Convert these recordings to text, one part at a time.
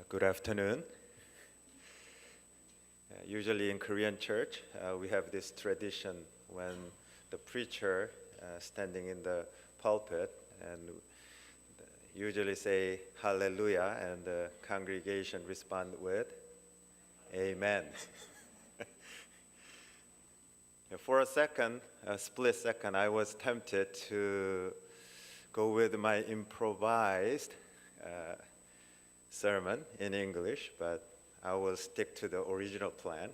Good afternoon. Usually in Korean church, we have this tradition when the preacher standing in the pulpit and usually say hallelujah and the congregation respond with amen. For a second, a split second, I was tempted to go with my improvised sermon in English, but I will stick to the original plan.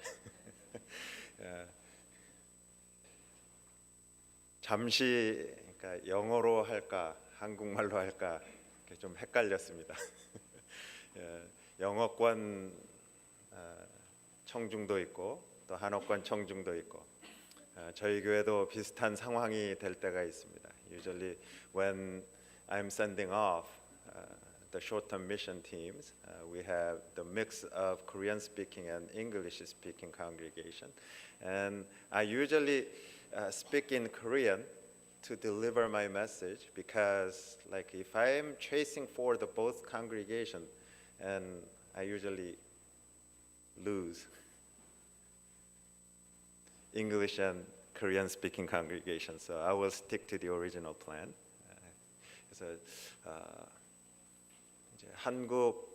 잠시 그러니까 영어로 할까 한국말로 할까 좀 헷갈렸습니다. 영어권 청중도 있고 또 한어권 청중도 있고 저희 교회도 비슷한 상황이 될 때가 있습니다. Usually when I'm sending off the short-term mission teams, we have the mix of Korean-speaking and English-speaking congregation, and I usually speak in Korean to deliver my message because, like, if I'm chasing for the both congregation, and I usually lose English and Korean-speaking congregation, so I will stick to the original plan. 그래서 이제 한국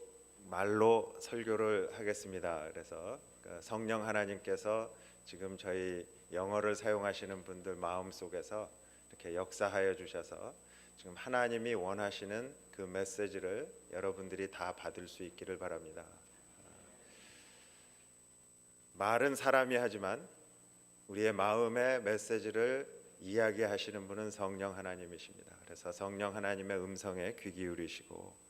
말로 설교를 하겠습니다. 그래서 성령 하나님께서 지금 저희 영어를 사용하시는 분들 마음 속에서 이렇게 역사하여 주셔서 지금 하나님이 원하시는 그 메시지를 여러분들이 다 받을 수 있기를 바랍니다. 말은 사람이 하지만 우리의 마음의 메시지를 이야기하시는 분은 성령 하나님이십니다. 그래서 성령 하나님의 음성에 귀 기울이시고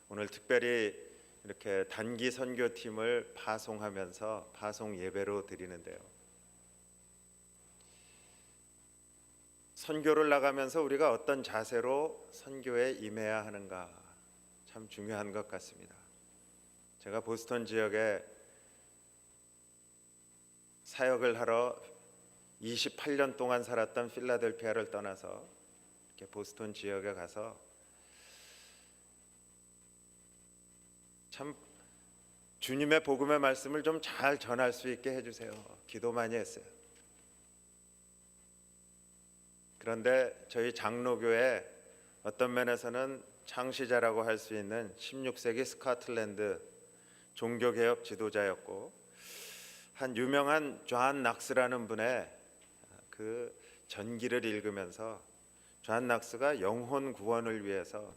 오늘 특별히 이렇게 단기 선교팀을 파송하면서 파송 예배로 드리는데요. 선교를 나가면서 우리가 어떤 자세로 선교에 임해야 하는가 참 중요한 것 같습니다. 제가 보스턴 지역에 사역을 하러 28년 동안 살았던 필라델피아를 떠나서 이렇게 보스턴 지역에 가서 참 주님의 복음의 말씀을 좀 잘 전할 수 있게 해주세요. 기도 많이 했어요. 그런데 저희 장로교회 어떤 면에서는 창시자라고 할 수 있는 16세기 스코틀랜드 종교개혁 지도자였고 한 유명한 존 낙스라는 분의 그 전기를 읽으면서 존 낙스가 영혼 구원을 위해서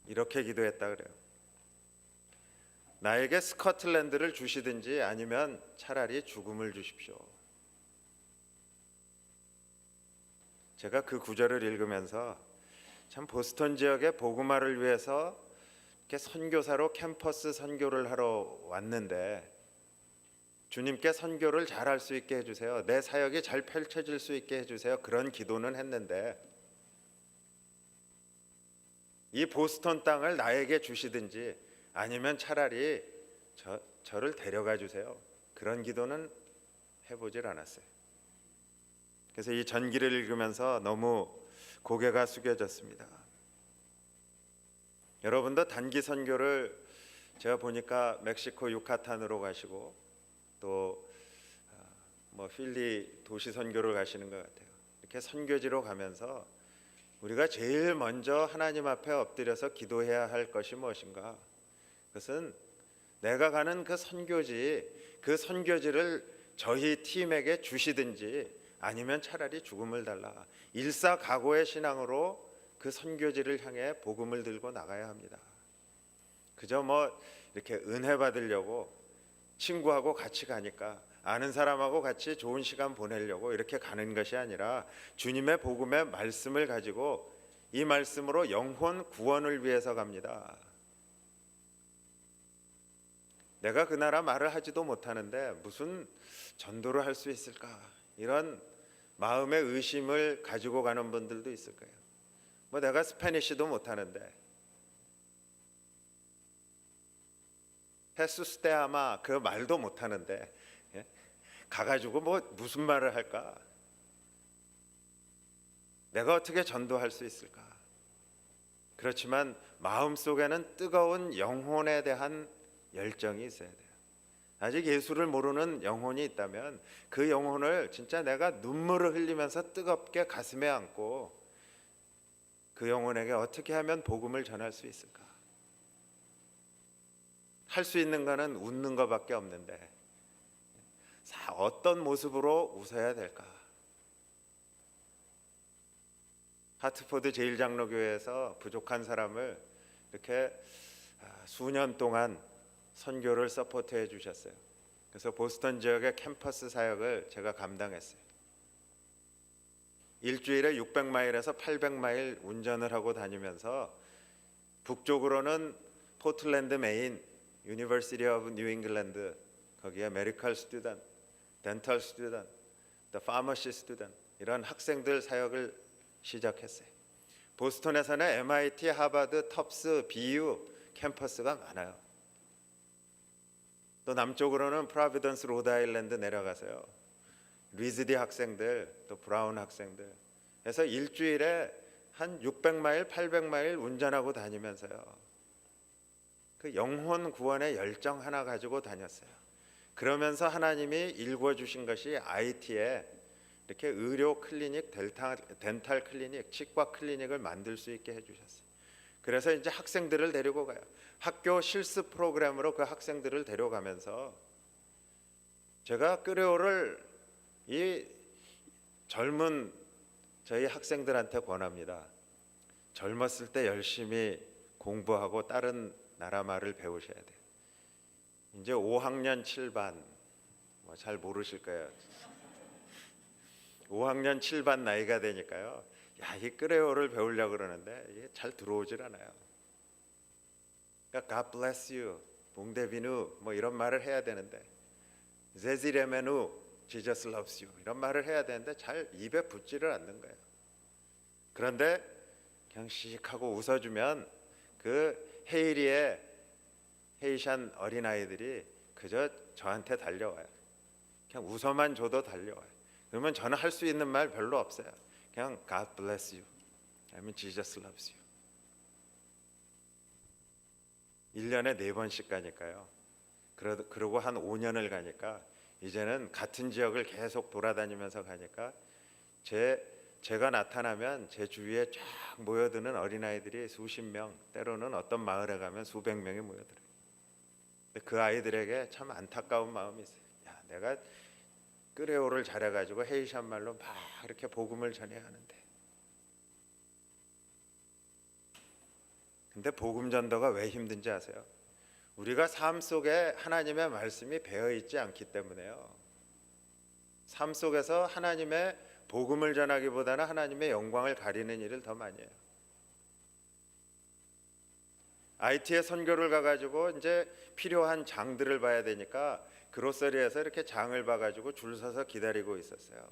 이렇게 기도했다 그래요. 나에게 스코틀랜드를 주시든지 아니면 차라리 죽음을 주십시오. 제가 그 구절을 읽으면서 참 보스턴 지역의 복음화를 위해서 이렇게 선교사로 캠퍼스 선교를 하러 왔는데 주님께 선교를 잘할 수 있게 해주세요. 내 사역이 잘 펼쳐질 수 있게 해주세요. 그런 기도는 했는데 이 보스턴 땅을 나에게 주시든지 아니면 차라리 저를 데려가 주세요. 그런 기도는 해보질 않았어요. 그래서 이 전기를 읽으면서 너무 고개가 숙여졌습니다. 여러분도 단기 선교를 제가 보니까 멕시코 유카탄으로 가시고 또 필리 도시 선교를 가시는 것 같아요. 이렇게 선교지로 가면서 우리가 제일 먼저 하나님 앞에 엎드려서 기도해야 할 것이 무엇인가? 그것은 내가 가는 그 선교지를 저희 팀에게 주시든지 아니면 차라리 죽음을 달라. 일사각오의 신앙으로 그 선교지를 향해 복음을 들고 나가야 합니다. 그저 이렇게 은혜 받으려고 친구하고 같이 가니까 아는 사람하고 같이 좋은 시간 보내려고 이렇게 가는 것이 아니라 주님의 복음의 말씀을 가지고 이 말씀으로 영혼 구원을 위해서 갑니다. 내가 그 나라 말을 하지도 못하는데 무슨 전도를 할 수 있을까? 이런 마음의 의심을 가지고 가는 분들도 있을 거예요. 내가 스페니쉬도 못하는데 헤수스 테 아마 그 말도 못하는데 가가지고 무슨 말을 할까? 내가 어떻게 전도할 수 있을까? 그렇지만 마음속에는 뜨거운 영혼에 대한 열정이 있어야 돼요. 아직 예수를 모르는 영혼이 있다면 그 영혼을 진짜 내가 눈물을 흘리면서 뜨겁게 가슴에 안고 그 영혼에게 어떻게 하면 복음을 전할 수 있을까? 할 수 있는 거는 웃는 것밖에 없는데 어떤 모습으로 웃어야 될까? 하트포드 제일장로교회에서 부족한 사람을 이렇게 수년 동안 선교를 서포트해 주셨어요. 그래서 보스턴 지역의 캠퍼스 사역을 제가 감당했어요. 일주일에 600마일에서 800마일 운전을 하고 다니면서 북쪽으로는 포틀랜드 메인 유니버시티 오브 뉴 잉글랜드 거기에 메디컬 스튜던트, 덴탈 스튜던트, 파머시 스튜던트 이런 학생들 사역을 시작했어요. 보스턴에서는 MIT, 하버드, 텁스, BU 캠퍼스가 많아요. 또 남쪽으로는 프로비던스, 로드아일랜드 내려가서요. 리즈디 학생들, 또 브라운 학생들 그래서 일주일에 한 600마일, 800마일 운전하고 다니면서요. 그 영혼 구원의 열정 하나 가지고 다녔어요. 그러면서 하나님이 일궈 주신 것이 IT에 이렇게 의료 클리닉, 덴탈 클리닉, 치과 클리닉을 만들 수 있게 해주셨어요. 그래서 이제 학생들을 데리고 가요. 학교 실습 프로그램으로 그 학생들을 데려가면서 제가 끄레오를 이 젊은 저희 학생들한테 권합니다. 젊었을 때 열심히 공부하고 다른 나라 말을 배우셔야 돼요. 이제 5학년 7반 잘 모르실 거예요. 5학년 7반 나이가 되니까요. 야, 이 끄레오를 배우려고 그러는데 이게 잘 들어오질 않아요. 그러니까 God bless you, 봉데비누 뭐 이런 말을 해야 되는데 제지레메누, Jesus loves you 이런 말을 해야 되는데 잘 입에 붙지를 않는 거예요. 그런데 그냥 씩하고 웃어주면 그 헤이리의 헤이샨 어린아이들이 그저 저한테 달려와요. 그냥 웃어만 줘도 달려와요. 그러면 저는 할 수 있는 말 별로 없어요. 그냥 God bless you 아니면 Jesus loves you 1년에 4번씩 가니까요. 그러고 한 5년을 가니까 이제는 같은 지역을 계속 돌아다니면서 가니까 제가 나타나면 제 주위에 쫙 모여드는 어린아이들이 수십 명, 때로는 어떤 마을에 가면 수백 명이 모여들어요. 근데 그 아이들에게 참 안타까운 마음이 있어요. 야, 내가 끄레오를 잘해가지고 헤이샨 말로 막 이렇게 복음을 전해야 하는데 근데 복음 전도가 왜 힘든지 아세요? 우리가 삶 속에 하나님의 말씀이 배어있지 않기 때문에요. 삶 속에서 하나님의 복음을 전하기보다는 하나님의 영광을 가리는 일을 더 많이 해요. IT에 선교를 가가지고 이제 필요한 장들을 봐야 되니까 그로서리에서 이렇게 장을 봐가지고 줄 서서 기다리고 있었어요.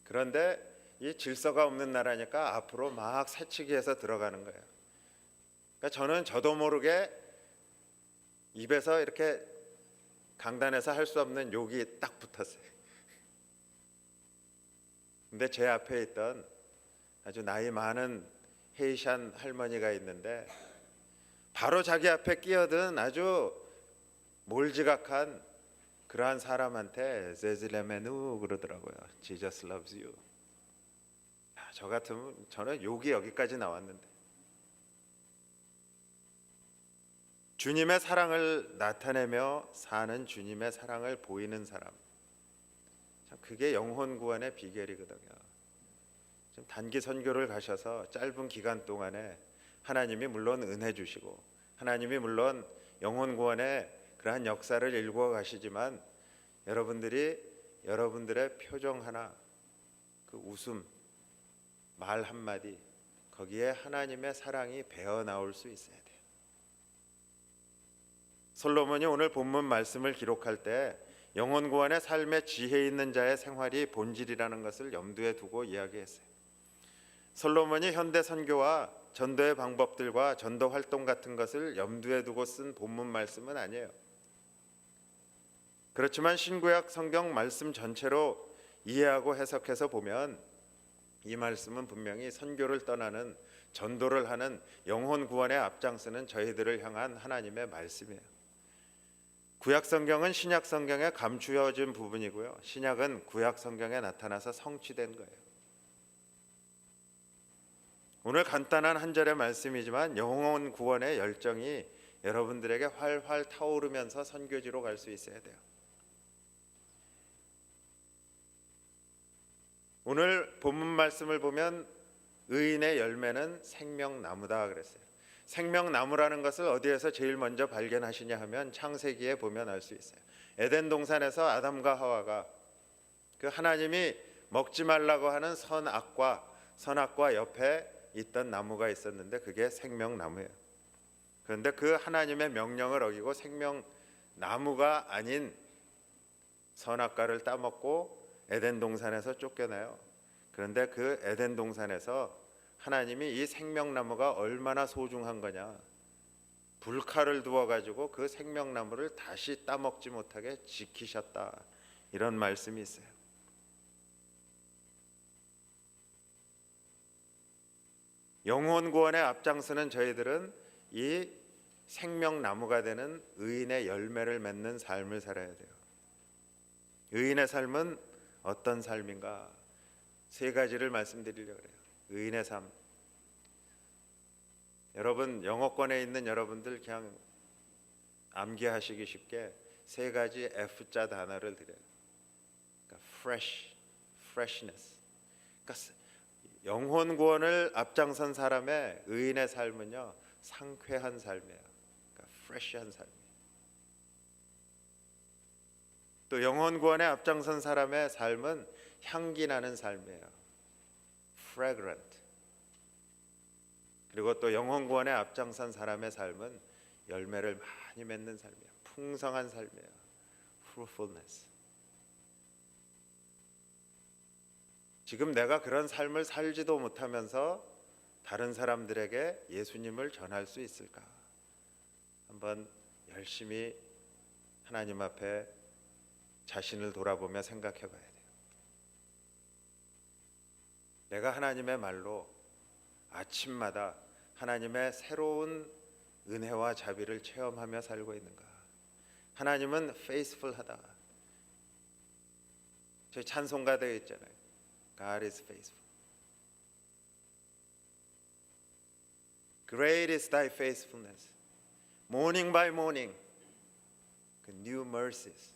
그런데 이 질서가 없는 나라니까 앞으로 막 새치기해서 들어가는 거예요. 그러니까 저도 모르게 입에서 이렇게 강단에서 할 수 없는 욕이 딱 붙었어요. 근데 제 앞에 있던 아주 나이 많은 헤이샨 할머니가 있는데 바로 자기 앞에 끼어든 아주 몰지각한 그러한 사람한테 제즈레메누 그러더라고요. Jesus loves you. 저 같으면 저는 욕이 여기까지 나왔는데 주님의 사랑을 나타내며 사는 주님의 사랑을 보이는 사람 그게 영혼 구원의 비결이거든요. 좀 단기 선교를 가셔서 짧은 기간 동안에 하나님이 물론 은혜 주시고 하나님이 물론 영혼 구원의 그러한 역사를 일구어 가시지만 여러분들의 표정 하나 그 웃음 말 한마디 거기에 하나님의 사랑이 배어 나올 수 있어야 돼요. 솔로몬이 오늘 본문 말씀을 기록할 때 영혼 구원의 삶에 지혜 있는 자의 생활이 본질이라는 것을 염두에 두고 이야기했어요. 솔로몬이 현대 선교와 전도의 방법들과 전도 활동 같은 것을 염두에 두고 쓴 본문 말씀은 아니에요. 그렇지만 신구약 성경 말씀 전체로 이해하고 해석해서 보면 이 말씀은 분명히 선교를 떠나는 전도를 하는 영혼 구원에 앞장서는 저희들을 향한 하나님의 말씀이에요. 구약 성경은 신약 성경에 감추어진 부분이고요. 신약은 구약 성경에 나타나서 성취된 거예요. 오늘 간단한 한 절의 말씀이지만 영혼 구원의 열정이 여러분들에게 활활 타오르면서 선교지로 갈 수 있어야 돼요. 오늘 본문 말씀을 보면 의인의 열매는 생명나무다 그랬어요. 생명나무라는 것을 어디에서 제일 먼저 발견하시냐 하면 창세기에 보면 알 수 있어요. 에덴 동산에서 아담과 하와가 그 하나님이 먹지 말라고 하는 선악과 옆에 있던 나무가 있었는데 그게 생명나무예요. 그런데 그 하나님의 명령을 어기고 생명나무가 아닌 선악과를 따먹고 에덴 동산에서 쫓겨나요. 그런데 그 에덴 동산에서 하나님이 이 생명나무가 얼마나 소중한 거냐, 불칼을 두어 가지고 그 생명나무를 다시 따먹지 못하게 지키셨다, 이런 말씀이 있어요. 영혼 구원에 앞장서는 저희들은 이 생명나무가 되는 의인의 열매를 맺는 삶을 살아야 돼요. 의인의 삶은 어떤 삶인가? 세 가지를 말씀드리려고 해요. 의인의 삶. 여러분 영어권에 있는 여러분들 그냥 암기하시기 쉽게 세 가지 F자 단어를 드려요. 그러니까 freshness. 그러니까 영혼 구원을 앞장선 사람의 의인의 삶은요, 상쾌한 삶이에요. 그러니까 fresh한 삶이에요. 또 영혼 구원에 앞장선 사람의 삶은 향기 나는 삶이에요. fragrant. 그리고 또 영혼 구원에 앞장선 사람의 삶은 열매를 많이 맺는 삶이에요. 풍성한 삶이에요. fruitfulness. 지금 내가 그런 삶을 살지도 못하면서 다른 사람들에게 예수님을 전할 수 있을까? 한번 열심히 하나님 앞에 자신을 돌아보며 생각해 봐야 돼요. 내가 하나님의 말로 아침마다 하나님의 새로운 은혜와 자비를 체험하며 살고 있는가? 하나님은 faithful하다. 저희 찬송가대에 있잖아요. God is faithful. Great is thy faithfulness. Morning by morning, new mercies.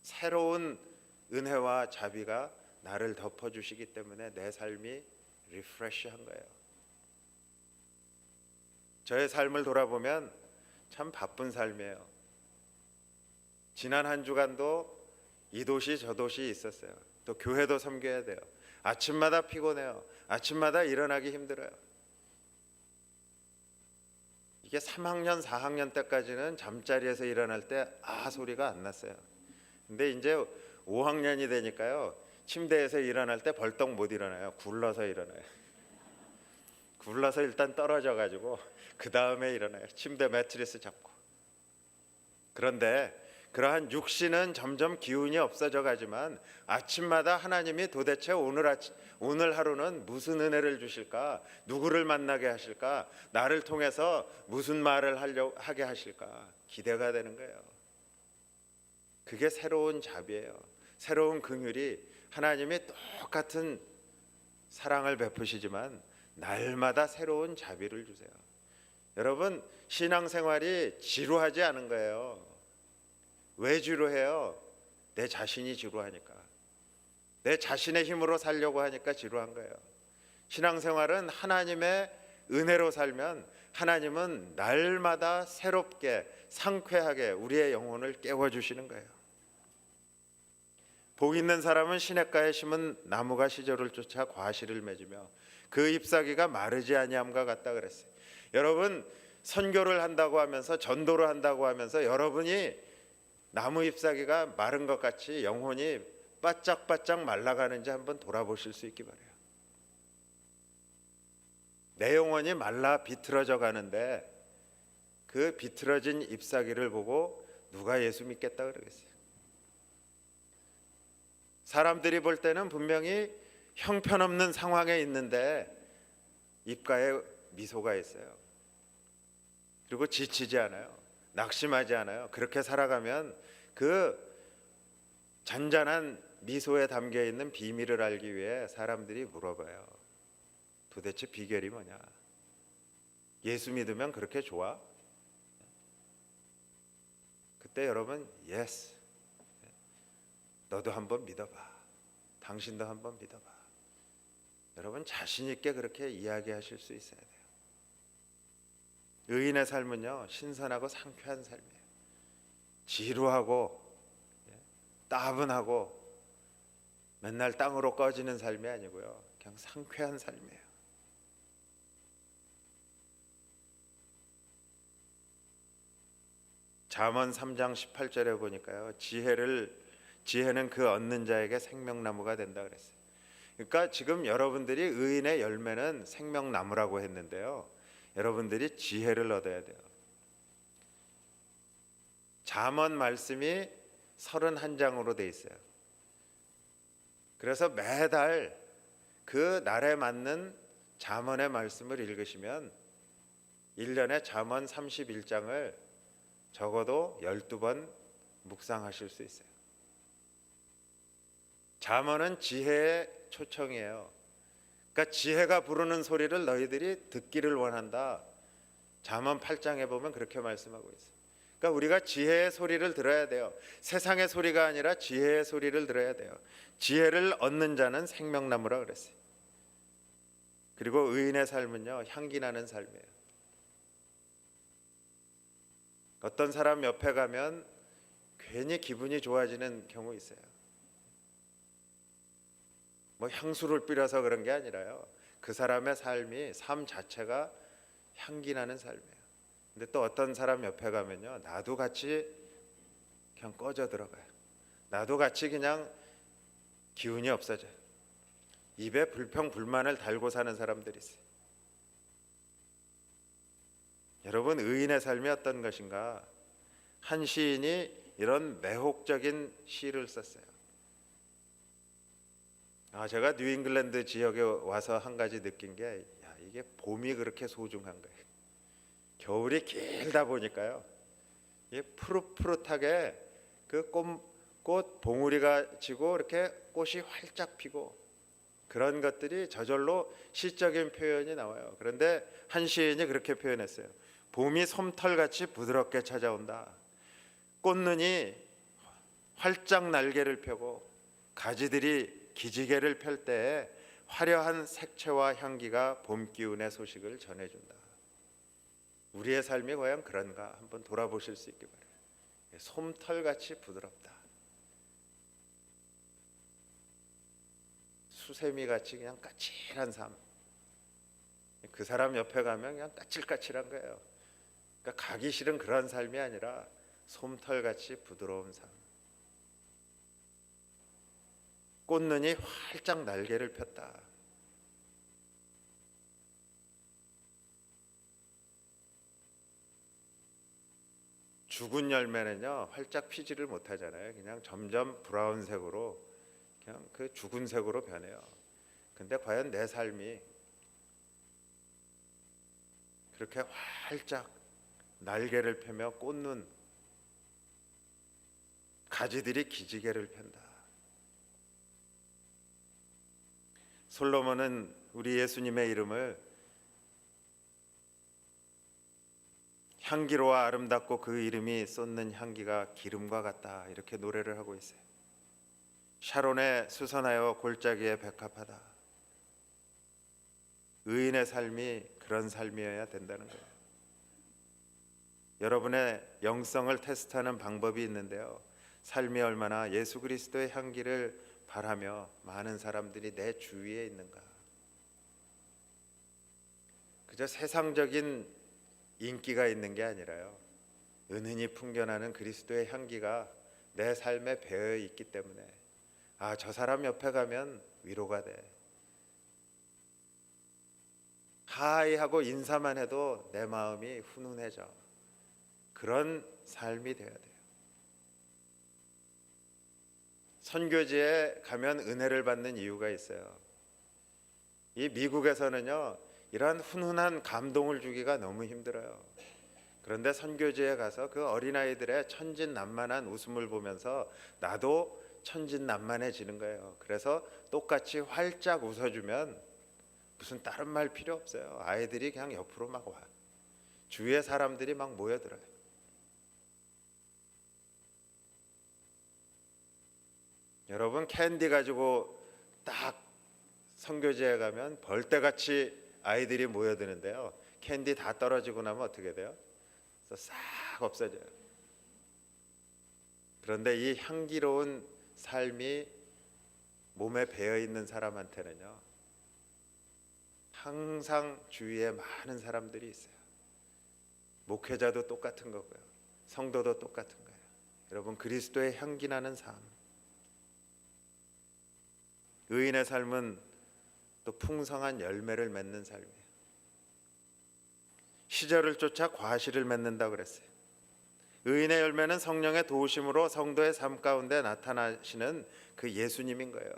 새로운 은혜와 자비가 나를 덮어주시기 때문에 내 삶이 리프레시한 거예요. 저의 삶을 돌아보면 참 바쁜 삶이에요. 지난 한 주간도 이 도시 저 도시 있었어요. 또 교회도 섬겨야 돼요. 아침마다 피곤해요. 아침마다 일어나기 힘들어요. 이게 3학년 4학년 때까지는 잠자리에서 일어날 때 소리가 안 났어요. 근데 이제 5학년이 되니까요, 침대에서 일어날 때 벌떡 못 일어나요. 굴러서 일어나요. 굴러서 일단 떨어져 가지고 그 다음에 일어나요. 침대 매트리스 잡고. 그런데 그러한 육신은 점점 기운이 없어져 가지만 아침마다 하나님이 도대체 오늘 하루는 무슨 은혜를 주실까? 누구를 만나게 하실까? 나를 통해서 무슨 말을 하게 하실까? 기대가 되는 거예요. 그게 새로운 자비예요. 새로운 긍휼이 하나님이 똑같은 사랑을 베푸시지만 날마다 새로운 자비를 주세요. 여러분, 신앙생활이 지루하지 않은 거예요. 왜 지루해요? 내 자신이 지루하니까. 내 자신의 힘으로 살려고 하니까 지루한 거예요. 신앙생활은 하나님의 은혜로 살면 하나님은 날마다 새롭게 상쾌하게 우리의 영혼을 깨워주시는 거예요. 복 있는 사람은 시냇가에 심은 나무가 시절을 쫓아 과실을 맺으며 그 잎사귀가 마르지 아니함과 같다 그랬어요. 여러분, 선교를 한다고 하면서 전도를 한다고 하면서 여러분이 나무 잎사귀가 마른 것 같이 영혼이 바짝바짝 말라가는지 한번 돌아보실 수 있기 바라요. 내 영혼이 말라 비틀어져 가는데 그 비틀어진 잎사귀를 보고 누가 예수 믿겠다 그러겠어요? 사람들이 볼 때는 분명히 형편없는 상황에 있는데 입가에 미소가 있어요. 그리고 지치지 않아요. 낙심하지 않아요. 그렇게 살아가면 그 잔잔한 미소에 담겨 있는 비밀을 알기 위해 사람들이 물어봐요. 도대체 비결이 뭐냐? 예수 믿으면 그렇게 좋아? 그때 여러분, 예스. 너도 한번 믿어봐. 당신도 한번 믿어봐. 여러분 자신 있게 그렇게 이야기하실 수 있어야 돼요. 의인의 삶은요, 신선하고 상쾌한 삶이에요. 지루하고 따분하고 맨날 땅으로 꺼지는 삶이 아니고요, 그냥 상쾌한 삶이에요. 잠언 3장 18절에 보니까요, 지혜는 그 얻는 자에게 생명나무가 된다 그랬어요. 그러니까 지금 여러분들이 의인의 열매는 생명나무라고 했는데요, 여러분들이 지혜를 얻어야 돼요. 잠언 말씀이 31장으로 돼 있어요. 그래서 매달 그 날에 맞는 잠언의 말씀을 읽으시면 1년에 잠언 31장을 적어도 12번 묵상하실 수 있어요. 잠언은 지혜의 초청이에요. 그러니까 지혜가 부르는 소리를 너희들이 듣기를 원한다. 잠언 8장에 보면 그렇게 말씀하고 있어요. 그러니까 우리가 지혜의 소리를 들어야 돼요. 세상의 소리가 아니라 지혜의 소리를 들어야 돼요. 지혜를 얻는 자는 생명나무라 그랬어요. 그리고 의인의 삶은요, 향기 나는 삶이에요. 어떤 사람 옆에 가면 괜히 기분이 좋아지는 경우 있어요. 뭐 향수를 뿌려서 그런 게 아니라요, 그 사람의 삶 자체가 향기 나는 삶이에요. 근데 또 어떤 사람 옆에 가면요, 나도 같이 그냥 꺼져 들어가요. 나도 같이 그냥 기운이 없어져요. 입에 불평불만을 달고 사는 사람들이 있어요. 여러분, 의인의 삶이 어떤 것인가? 한 시인이 이런 매혹적인 시를 썼어요. 제가 뉴잉글랜드 지역에 와서 한 가지 느낀 게, 이게 봄이 그렇게 소중한 거예요. 겨울이 길다 보니까요, 이게 푸릇푸릇하게 그 꽃 봉우리가 지고 이렇게 꽃이 활짝 피고 그런 것들이 저절로 시적인 표현이 나와요. 그런데 한 시인이 그렇게 표현했어요. 봄이 솜털같이 부드럽게 찾아온다. 꽃눈이 활짝 날개를 펴고 가지들이 기지개를 펼 때에 화려한 색채와 향기가 봄 기운의 소식을 전해준다. 우리의 삶이 과연 그런가 한번 돌아보실 수 있기 바랍니다. 솜털같이 부드럽다. 수세미같이 그냥 까칠한 삶. 그 사람 옆에 가면 그냥 까칠까칠한 거예요. 그러니까 가기 싫은 그런 삶이 아니라 솜털같이 부드러운 삶. 꽃눈이 활짝 날개를 폈다. 죽은 열매는요, 활짝 피지를 못하잖아요. 그냥 점점 브라운색으로, 그냥 그 죽은 색으로 변해요. 근데 과연 내 삶이 그렇게 활짝 날개를 펴며 꽃눈, 가지들이 기지개를 편다. 솔로몬은 우리 예수님의 이름을 향기로워 아름답고 그 이름이 쏟는 향기가 기름과 같다, 이렇게 노래를 하고 있어요. 샤론에 수선하여 골짜기에 백합하다. 의인의 삶이 그런 삶이어야 된다는 거예요. 여러분의 영성을 테스트하는 방법이 있는데요, 삶이 얼마나 예수 그리스도의 향기를 바라며 많은 사람들이 내 주위에 있는가. 그저 세상적인 인기가 있는 게 아니라요, 은은히 풍겨나는 그리스도의 향기가 내 삶에 배어 있기 때문에 저 사람 옆에 가면 위로가 돼. 하이 하고 인사만 해도 내 마음이 훈훈해져. 그런 삶이 되어야 돼요. 선교지에 가면 은혜를 받는 이유가 있어요. 이 미국에서는요, 이런 훈훈한 감동을 주기가 너무 힘들어요. 그런데 선교지에 가서 그 어린아이들의 천진난만한 웃음을 보면서 나도 천진난만해지는 거예요. 그래서 똑같이 활짝 웃어주면 무슨 다른 말 필요 없어요. 아이들이 그냥 옆으로 막 와. 주위에 사람들이 막 모여들어요. 여러분, 캔디 가지고 딱 선교지에 가면 벌떼같이 아이들이 모여드는데요, 캔디 다 떨어지고 나면 어떻게 돼요? 싹 없어져요. 그런데 이 향기로운 삶이 몸에 배어 있는 사람한테는요, 항상 주위에 많은 사람들이 있어요. 목회자도 똑같은 거고요, 성도도 똑같은 거예요. 여러분, 그리스도의 향기 나는 삶, 의인의 삶은 또 풍성한 열매를 맺는 삶이에요. 시절을 쫓아 과실을 맺는다고 그랬어요. 의인의 열매는 성령의 도우심으로 성도의 삶 가운데 나타나시는 그 예수님인 거예요.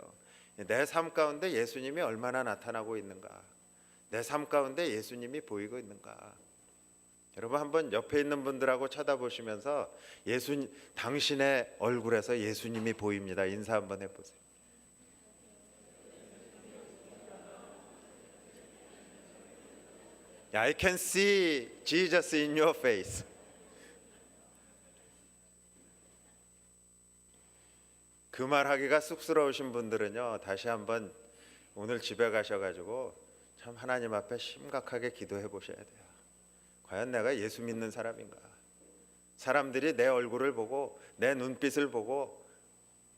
내 삶 가운데 예수님이 얼마나 나타나고 있는가, 내 삶 가운데 예수님이 보이고 있는가. 여러분, 한번 옆에 있는 분들하고 쳐다보시면서 당신의 얼굴에서 예수님이 보입니다, 인사 한번 해보세요. I can see Jesus in your face. 그 말하기가 쑥스러우신 분들은요, 다시 한번 오늘 집에 가셔가지고 참 하나님 앞에 심각하게 기도해 보셔야 돼요. 과연 내가 예수 믿는 사람인가? 사람들이 내 얼굴을 보고 내 눈빛을 보고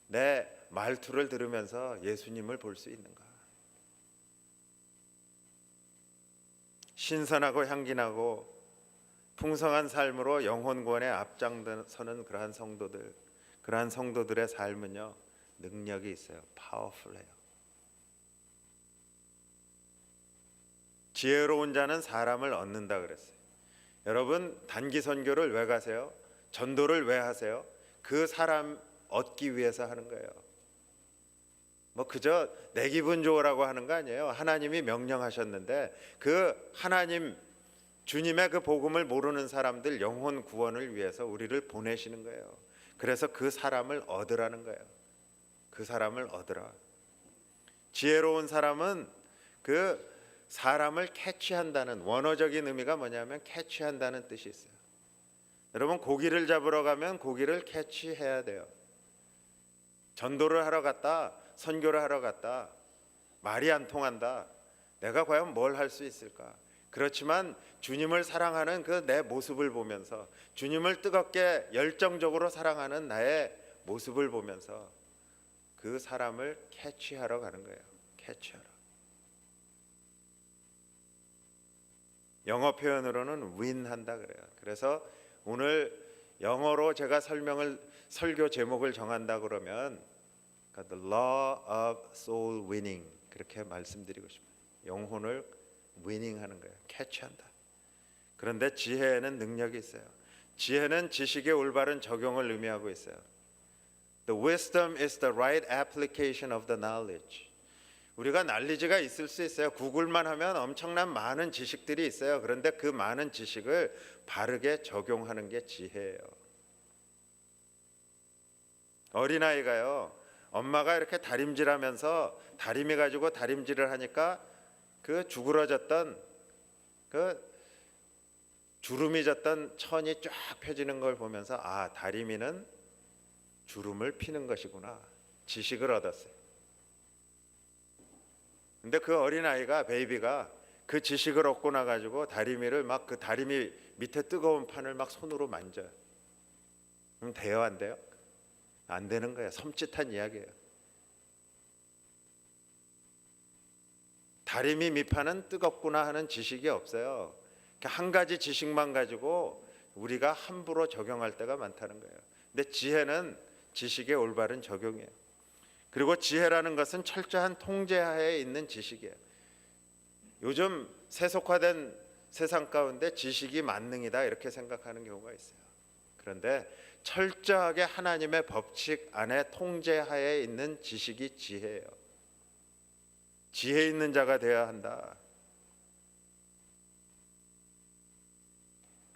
내 말투를 들으면서 예수님을 볼 수 있는가? 신선하고 향기나고 풍성한 삶으로 영혼 구원에 앞장서는 그러한 성도들의 삶은요, 능력이 있어요. 파워풀해요. 지혜로운 자는 사람을 얻는다 그랬어요. 여러분, 단기 선교를 왜 가세요? 전도를 왜 하세요? 그 사람 얻기 위해서 하는 거예요. 뭐 그저 내 기분 좋으라고 하는 거 아니에요. 하나님이 명령하셨는데 그 하나님 주님의 그 복음을 모르는 사람들 영혼 구원을 위해서 우리를 보내시는 거예요. 그래서 그 사람을 얻으라는 거예요. 그 사람을 얻으라. 지혜로운 사람은 그 사람을 캐치한다는, 원어적인 의미가 뭐냐면 캐치한다는 뜻이 있어요. 여러분, 고기를 잡으러 가면 고기를 캐치해야 돼요. 전도를 하러 갔다, 선교를 하러 갔다, 말이 안 통한다, 내가 과연 뭘 할 수 있을까? 그렇지만 주님을 사랑하는 그 내 모습을 보면서, 주님을 뜨겁게 열정적으로 사랑하는 나의 모습을 보면서 그 사람을 캐치하러 가는 거예요. 캐치하러. 영어 표현으로는 윈한다 그래요. 그래서 오늘 영어로 제가 설교 제목을 정한다 그러면 The Law of Soul Winning, 그렇게 말씀드리고 싶어요. 영혼을 위닝하는 거예요. 캐치한다. 그런데 지혜에는 능력이 있어요. 지혜는 지식의 올바른 적용을 의미하고 있어요. The wisdom is the right application of the knowledge. 우리가 난리지가 있을 수 있어요. 구글만 하면 엄청난 많은 지식들이 있어요. 그런데 그 많은 지식을 바르게 적용하는 게 지혜예요. 어린아이가요, 엄마가 이렇게 다림질하면서 다리미 가지고 다림질을 하니까 그 주그러졌던 그 주름이 졌던 천이 쫙 펴지는 걸 보면서 아, 다리미는 주름을 피는 것이구나, 지식을 얻었어요. 근데 그 어린아이가, 베이비가 그 지식을 얻고 나가지고 다리미를 막 그 다리미 밑에 뜨거운 판을 막 손으로 만져요. 그럼 돼요, 안 돼요? 안 되는 거예요. 섬찟한 이야기예요. 다리미 밑판은 뜨겁구나 하는 지식이 없어요. 한 가지 지식만 가지고 우리가 함부로 적용할 때가 많다는 거예요. 근데 지혜는 지식의 올바른 적용이에요. 그리고 지혜라는 것은 철저한 통제하에 있는 지식이에요. 요즘 세속화된 세상 가운데 지식이 만능이다 이렇게 생각하는 경우가 있어요. 그런데 철저하게 하나님의 법칙 안에 통제하에 있는 지식이 지혜예요. 지혜 있는 자가 되어야 한다.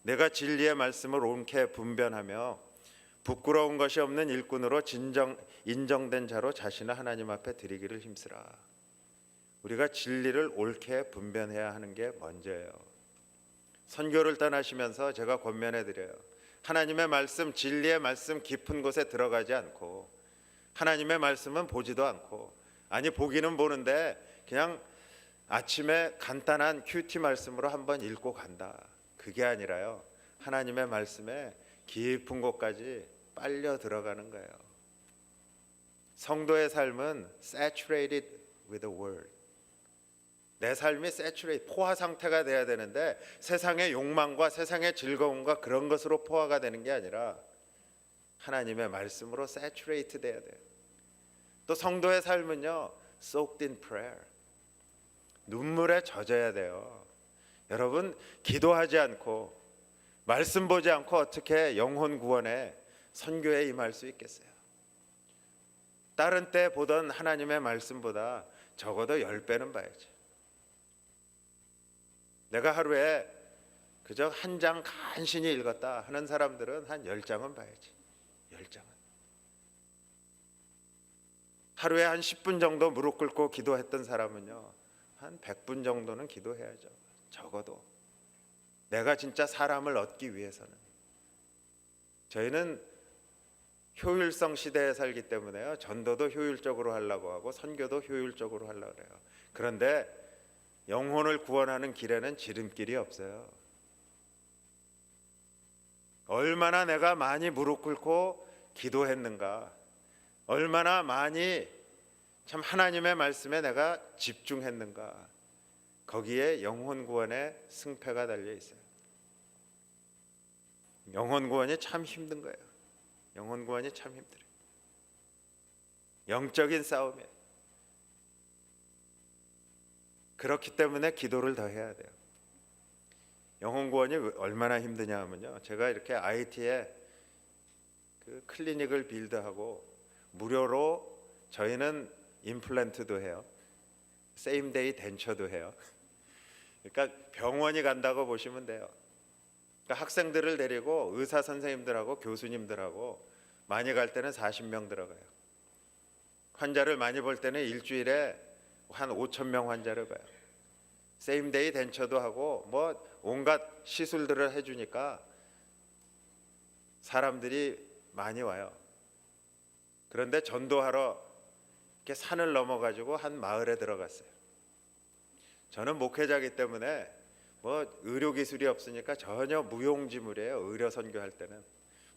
내가 진리의 말씀을 옳게 분별하며 부끄러운 것이 없는 일꾼으로 인정된 자로 자신을 하나님 앞에 드리기를 힘쓰라. 우리가 진리를 옳게 분별해야 하는 게 먼저예요. 선교를 떠나시면서 제가 권면해 드려요. 하나님의 말씀, 진리의 말씀 깊은 곳에 들어가지 않고 하나님의 말씀은 보지도 않고, 아니 보기는 보는데 그냥 아침에 간단한 큐티 말씀으로 한번 읽고 간다. 그게 아니라요. 하나님의 말씀에 깊은 곳까지 빨려 들어가는 거예요. 성도의 삶은 saturated with the word. 내 삶이 포화 상태가 돼야 되는데 세상의 욕망과 세상의 즐거움과 그런 것으로 포화가 되는 게 아니라 하나님의 말씀으로 saturate 돼야 돼요. 또 성도의 삶은요, soaked in prayer. 눈물에 젖어야 돼요. 여러분, 기도하지 않고 말씀 보지 않고 어떻게 영혼 구원에 선교에 임할 수 있겠어요? 다른 때 보던 하나님의 말씀보다 적어도 10배는 봐야지. 내가 하루에 그저 한 장 간신히 읽었다 하는 사람들은 한 10장은 봐야지. 10장은. 하루에 한 10분 정도 무릎 꿇고 기도했던 사람은요, 한 100분 정도는 기도해야죠. 적어도. 내가 진짜 사람을 얻기 위해서는. 저희는 효율성 시대에 살기 때문에요, 전도도 효율적으로 하려고 하고 선교도 효율적으로 하려고 그래요. 그런데 영혼을 구원하는 길에는 지름길이 없어요. 얼마나 내가 많이 무릎 꿇고 기도했는가, 얼마나 많이 참 하나님의 말씀에 내가 집중했는가, 거기에 영혼 구원의 승패가 달려 있어요. 영혼 구원이 참 힘든 거예요. 영혼 구원이 참 힘들어요. 영적인 싸움이에요. 그렇기 때문에 기도를 더 해야 돼요. 영혼 구원이 얼마나 힘드냐 하면요, 제가 이렇게 IT에 그 클리닉을 빌드하고 무료로 저희는 임플란트도 해요. 세임데이 덴처도 해요. 그러니까 병원이 간다고 보시면 돼요. 그러니까 학생들을 데리고 의사 선생님들하고 교수님들하고 많이 갈 때는 40명 들어가요. 환자를 많이 볼 때는 일주일에 한 5,000명 환자를 봐요. 세임데이 덴처도 하고 뭐 온갖 시술들을 해주니까 사람들이 많이 와요. 그런데 전도하러 이렇게 산을 넘어가지고 한 마을에 들어갔어요. 저는 목회자이기 때문에 뭐 의료 기술이 없으니까 전혀 무용지물이에요. 의료 선교할 때는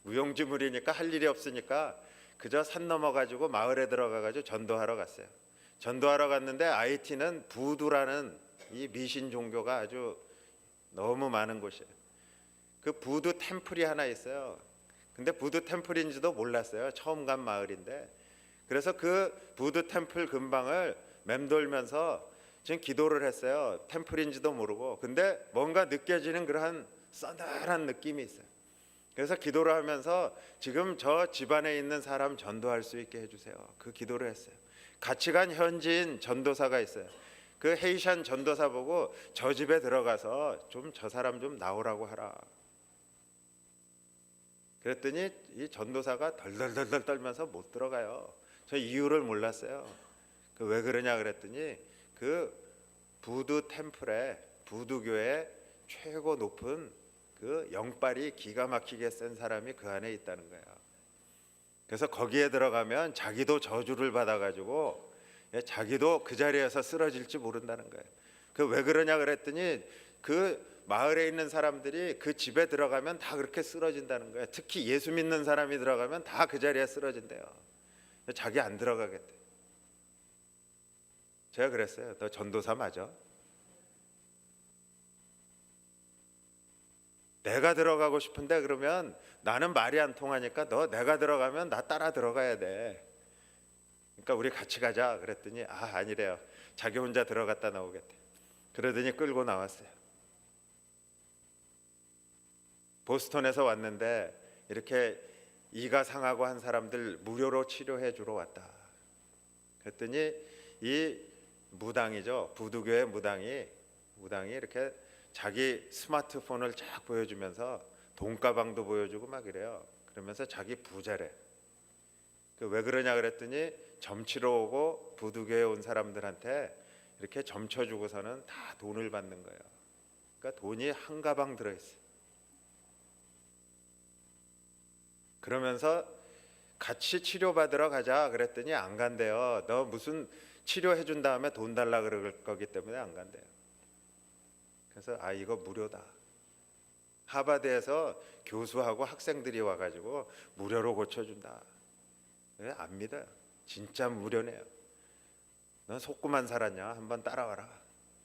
무용지물이니까 할 일이 없으니까 그저 산 넘어가지고 마을에 들어가가지고 전도하러 갔어요. 전도하러 갔는데 IT는 부두라는 이 미신 종교가 아주 너무 많은 곳이에요. 그 부두 템플이 하나 있어요. 근데 부두 템플인지도 몰랐어요. 처음 간 마을인데. 그래서 그 부두 템플 근방을 맴돌면서 지금 기도를 했어요. 템플인지도 모르고. 근데 뭔가 느껴지는 그러한 서늘한 느낌이 있어요. 그래서 기도를 하면서 지금 저 집안에 있는 사람 전도할 수 있게 해주세요. 그 기도를 했어요. 같이 간 현지인 전도사가 있어요. 그 헤이샨 전도사 보고 저 집에 들어가서 좀 저 사람 좀 나오라고 하라. 그랬더니 이 전도사가 덜덜덜덜 떨면서 못 들어가요. 저 이유를 몰랐어요. 그 왜 그러냐 그랬더니 그 부두 템플에 부두교회 최고 높은 그 영빨이 기가 막히게 센 사람이 그 안에 있다는 거예요. 그래서 거기에 들어가면 자기도 저주를 받아가지고 자기도 그 자리에서 쓰러질지 모른다는 거예요. 그 왜 그러냐 그랬더니 그 마을에 있는 사람들이 그 집에 들어가면 다 그렇게 쓰러진다는 거예요. 특히 예수 믿는 사람이 들어가면 다 그 자리에 쓰러진대요. 자기 안 들어가겠대. 제가 그랬어요. 너 전도사 맞아? 내가 들어가고 싶은데 그러면 나는 말이 안 통하니까 너 내가 들어가면 나 따라 들어가야 돼. 그러니까 우리 같이 가자 그랬더니 아니래요. 자기 혼자 들어갔다 나오겠대. 그러더니 끌고 나왔어요. 보스턴에서 왔는데 이렇게 이가 상하고 한 사람들 무료로 치료해 주러 왔다. 그랬더니 이 무당이죠. 부두교의 무당이 이렇게 자기 스마트폰을 쫙 보여주면서 돈가방도 보여주고 막 이래요. 그러면서 자기 부자래. 왜 그러냐 그랬더니 점치러 오고 부두교에 온 사람들한테 이렇게 점쳐주고서는 다 돈을 받는 거예요. 그러니까 돈이 한 가방 들어있어. 그러면서 같이 치료받으러 가자 그랬더니 안 간대요. 너 무슨 치료해 준 다음에 돈 달라 그럴 거기 때문에 안 간대요. 그래서 이거 무료다. 하버드에서 교수하고 학생들이 와가지고 무료로 고쳐준다. 안 믿어요. 진짜 무료네요. 넌 속고만 살았냐? 한번 따라와라.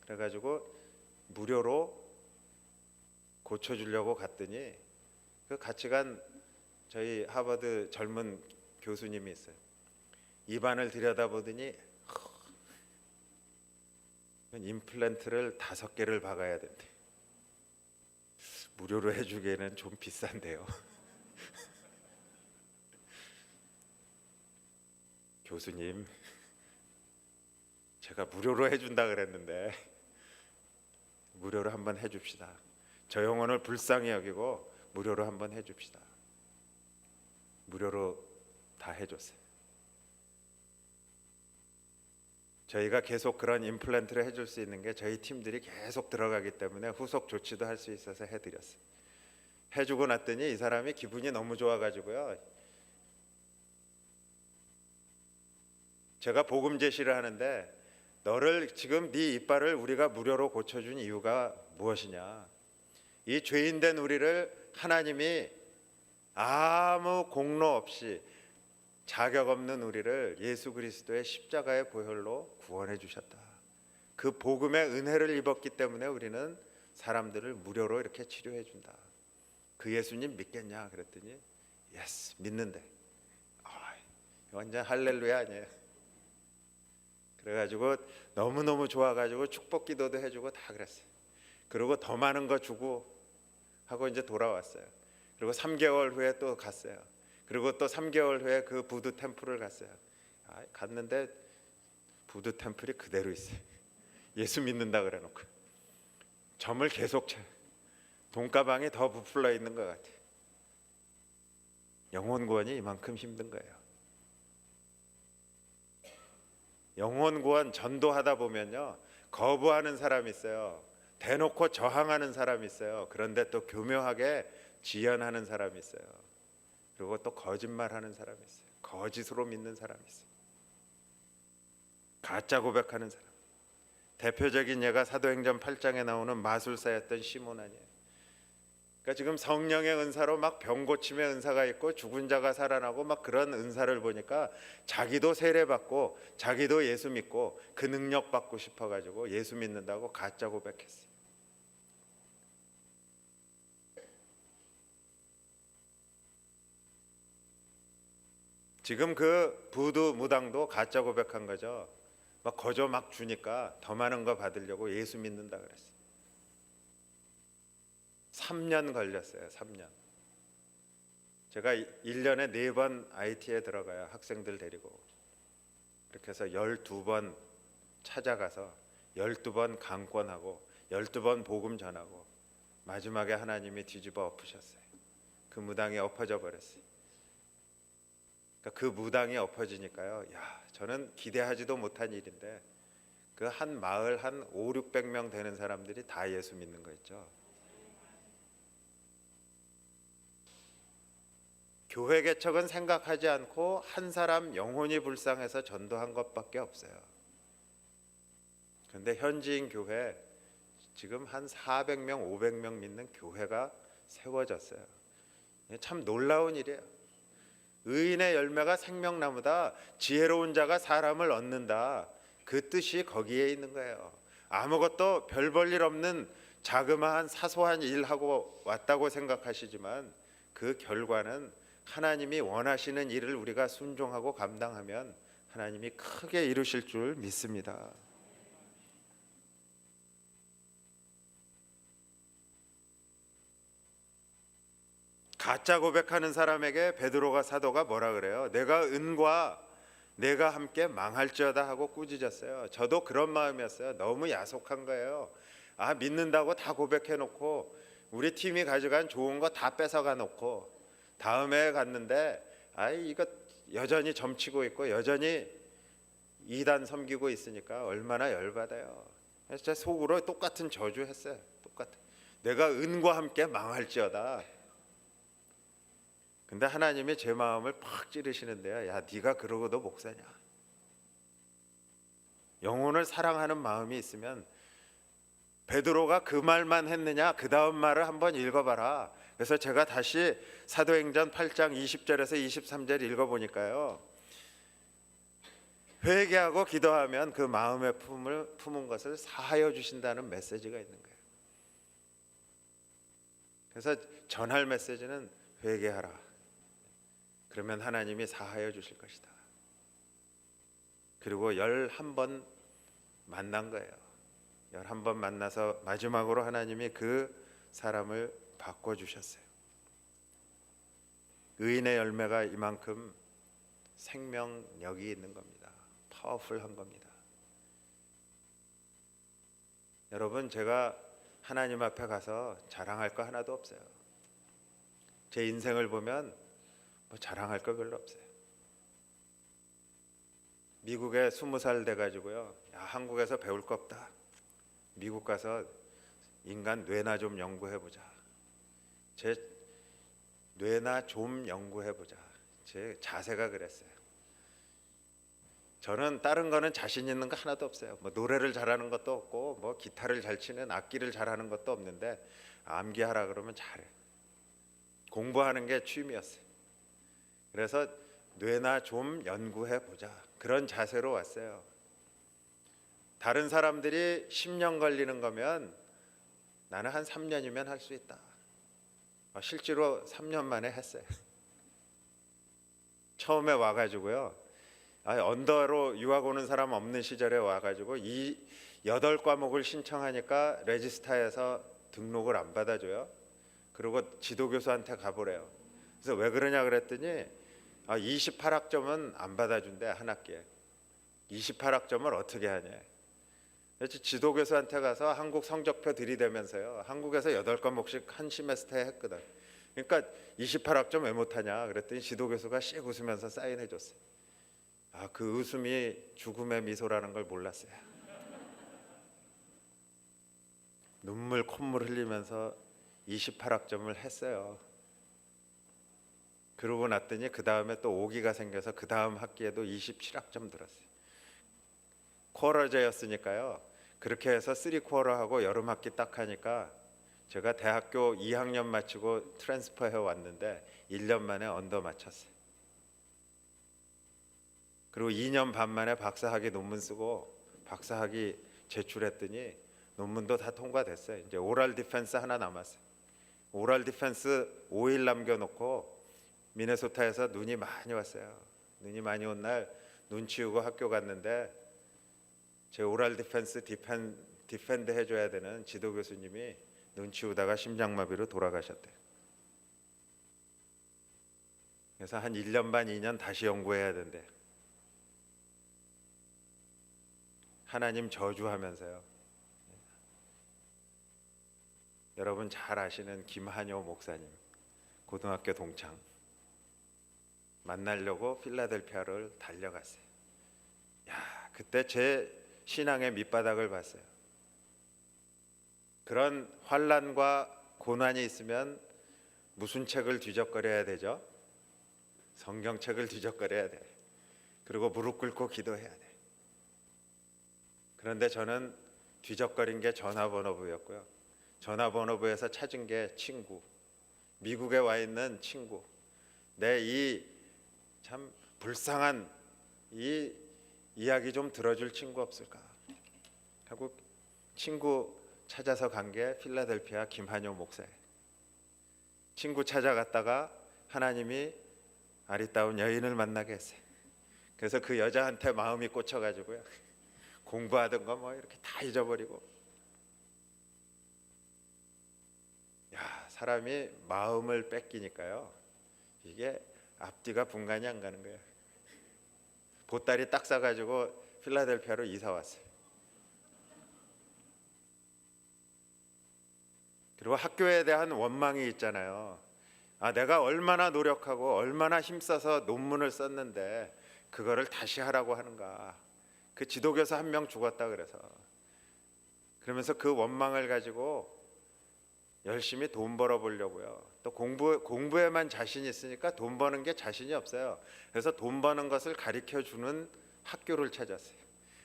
그래가지고 무료로 고쳐주려고 갔더니 그 같이 간 저희 하버드 젊은 교수님이 있어요. 입안을 들여다보더니 임플란트를 5개를 박아야 된대. 무료로 해주기에는 좀 비싼데요. 교수님, 제가 무료로 해준다 그랬는데 무료로 한번 해줍시다. 저 영혼을 불쌍히 여기고 무료로 한번 해줍시다. 무료로 다 해줬어요. 저희가 계속 그런 임플란트를 해줄 수 있는 게 저희 팀들이 계속 들어가기 때문에 후속 조치도 할 수 있어서 해드렸어요. 해주고 났더니 이 사람이 기분이 너무 좋아가지고요. 제가 복음 제시를 하는데 너를 지금 네 이빨을 우리가 무료로 고쳐준 이유가 무엇이냐? 이 죄인된 우리를 하나님이 아무 공로 없이 자격 없는 우리를 예수 그리스도의 십자가의 보혈로 구원해 주셨다. 그 복음의 은혜를 입었기 때문에 우리는 사람들을 무료로 이렇게 치료해 준다. 그 예수님 믿겠냐 그랬더니 예스 믿는데. 완전 할렐루야 아니에요. 그래가지고 너무너무 좋아가지고 축복 기도도 해주고 다 그랬어요. 그리고 더 많은 거 주고 하고 이제 돌아왔어요. 그리고 3개월 후에 또 갔어요. 그리고 또 3개월 후에 그 부두 템플을 갔어요. 갔는데 부두 템플이 그대로 있어요. 예수 믿는다 그래놓고 점을 계속 쳐요. 돈가방이 더 부풀러 있는 것 같아요. 영혼 구원이 이만큼 힘든 거예요. 영혼 구원 전도하다 보면요, 거부하는 사람이 있어요. 대놓고 저항하는 사람이 있어요. 그런데 또 교묘하게 지연하는 사람이 있어요. 그리고 또 거짓말하는 사람이 있어요. 거짓으로 믿는 사람이 있어요. 가짜 고백하는 사람. 대표적인 예가 사도행전 8장에 나오는 마술사였던 시몬 아니에요. 그러니까 지금 성령의 은사로 막 병 고침의 은사가 있고 죽은 자가 살아나고 막 그런 은사를 보니까 자기도 세례받고 자기도 예수 믿고 그 능력 받고 싶어가지고 예수 믿는다고 가짜 고백했어요. 지금 그 부두 무당도 가짜 고백한 거죠. 막 거저 막 주니까 더 많은 거 받으려고 예수 믿는다 그랬어요. 3년 걸렸어요. 3년. 제가 1년에 4번 IT에 들어가요. 학생들 데리고. 이렇게 해서 12번 찾아가서 12번 강권하고 12번 복음 전하고 마지막에 하나님이 뒤집어 엎으셨어요. 그 무당이 엎어져 버렸어요. 그러니까 그 무당이 엎어지니까요. 저는 기대하지도 못한 일인데 그 한 마을 한 500~600명 되는 사람들이 다 예수 믿는 거 있죠. 교회 개척은 생각하지 않고 한 사람 영혼이 불쌍해서 전도한 것밖에 없어요. 그런데 현지인 교회 지금 한 400명, 500명 믿는 교회가 세워졌어요. 참 놀라운 일이에요. 의인의 열매가 생명나무다. 지혜로운 자가 사람을 얻는다. 그 뜻이 거기에 있는 거예요. 아무것도 별 볼 일 없는 자그마한 사소한 일하고 왔다고 생각하시지만 그 결과는 하나님이 원하시는 일을 우리가 순종하고 감당하면 하나님이 크게 이루실 줄 믿습니다. 가짜 고백하는 사람에게 베드로가 사도가 뭐라 그래요? 내가 은과 내가 함께 망할지어다 하고 꾸짖었어요. 저도 그런 마음이었어요. 너무 야속한 거예요. 아, 믿는다고 다 고백해 놓고 우리 팀이 가져간 좋은 거 다 뺏어가 놓고 다음에 갔는데 이거 여전히 점치고 있고 여전히 이단 섬기고 있으니까 얼마나 열받아요. 그래서 제 속으로 똑같은 저주했어요. 똑같은. 내가 은과 함께 망할지어다. 근데 하나님이 제 마음을 팍 찌르시는데요. 야, 네가 그러고도 목사냐? 영혼을 사랑하는 마음이 있으면 베드로가 그 말만 했느냐? 그 다음 말을 한번 읽어봐라. 그래서 제가 다시 사도행전 8장 20절에서 23절 읽어보니까요. 회개하고 기도하면 그 마음의 품은 것을 사하여 주신다는 메시지가 있는 거예요. 그래서 전할 메시지는 회개하라. 그러면 하나님이 사하여 주실 것이다. 그리고 11번 만난 거예요. 11번 만나서 마지막으로 하나님이 그 사람을 바꿔주셨어요. 의인의 열매가 이만큼 생명력이 있는 겁니다. 파워풀한 겁니다. 여러분, 제가 하나님 앞에 가서 자랑할 거 하나도 없어요. 제 인생을 보면 뭐 자랑할 거 별로 없어요. 미국에 20살 돼가지고요. 야, 한국에서 배울 거 없다. 미국 가서 인간 뇌나 좀 연구해보자. 제 뇌나 좀 연구해보자. 제 자세가 그랬어요. 저는 다른 거는 자신 있는 거 하나도 없어요. 뭐 노래를 잘하는 것도 없고 뭐 기타를 잘 치는 악기를 잘하는 것도 없는데 암기하라 그러면 잘해. 공부하는 게 취미였어요. 그래서 뇌나 좀 연구해보자. 그런 자세로 왔어요. 다른 사람들이 10년 걸리는 거면 나는 한 3년이면 할 수 있다. 실제로 3년 만에 했어요. 처음에 와가지고요. 언더로 유학 오는 사람 없는 시절에 와가지고 이 8과목을 신청하니까 레지스타에서 등록을 안 받아줘요. 그리고 지도교수한테 가보래요. 그래서 왜 그러냐 그랬더니 28학점은 안 받아준대. 한 학기에 28학점을 어떻게 하냐. 그래서 지도교수한테 가서 한국 성적표 들이대면서요. 한국에서 8과목씩 한 시메스터에 했거든. 그러니까 28학점 왜 못하냐 그랬더니 지도교수가 씩 웃으면서 사인해줬어요. 그 웃음이 죽음의 미소라는 걸 몰랐어요. 눈물 콧물 흘리면서 28학점을 했어요. 그러고 났더니 그 다음에 또 오기가 생겨서 그 다음 학기에도 27학점 들었어요. 쿼러제였으니까요. 그렇게 해서 3쿼러하고 여름 학기 딱 하니까 제가 대학교 2학년 마치고 트랜스퍼 해 왔는데 1년 만에 언더 마쳤어요. 그리고 2년 반 만에 박사학위 논문 쓰고 박사학위 제출했더니 논문도 다 통과됐어요. 이제 오랄 디펜스 하나 남았어요. 오랄 디펜스 5일 남겨놓고 미네소타에서 눈이 많이 왔어요. 눈이 많이 온 날 눈 치우고 학교 갔는데 제 오랄 디펜스 디펜드 해줘야 되는 지도 교수님이 눈 치우다가 심장마비로 돌아가셨대요. 그래서 한 1년 반 2년 다시 연구해야 된대. 하나님 저주하면서요. 여러분 잘 아시는 김한효 목사님 고등학교 동창 만나려고 필라델피아를 달려갔어요. 야, 그때 제 신앙의 밑바닥을 봤어요. 그런 환난과 고난이 있으면 무슨 책을 뒤적거려야 되죠? 성경책을 뒤적거려야 돼. 그리고 무릎 꿇고 기도해야 돼. 그런데 저는 뒤적거린 게 전화번호부였고요. 전화번호부에서 찾은 게 친구, 미국에 와 있는 친구, 내 이 참 불쌍한 이 이야기 좀 들어줄 친구 없을까 하고 친구 찾아서 간 게 필라델피아 김한효 목사예요. 친구 찾아갔다가 하나님이 아리따운 여인을 만나게 했어요. 그래서 그 여자한테 마음이 꽂혀가지고요. 공부하던 거 뭐 이렇게 다 잊어버리고. 야, 사람이 마음을 뺏기니까요. 이게 앞뒤가 분간이 안 가는 거예요. 보따리 딱 싸가지고 필라델피아로 이사 왔어요. 그리고 학교에 대한 원망이 있잖아요. 아, 내가 얼마나 노력하고 얼마나 힘써서 논문을 썼는데 그거를 다시 하라고 하는가. 그 지도교사 한 명 죽었다 그래서. 그러면서 그 원망을 가지고 열심히 돈 벌어 보려고요. 또 공부에만 자신이 있으니까 돈 버는 게 자신이 없어요. 그래서 돈 버는 것을 가르쳐 주는 학교를 찾았어요.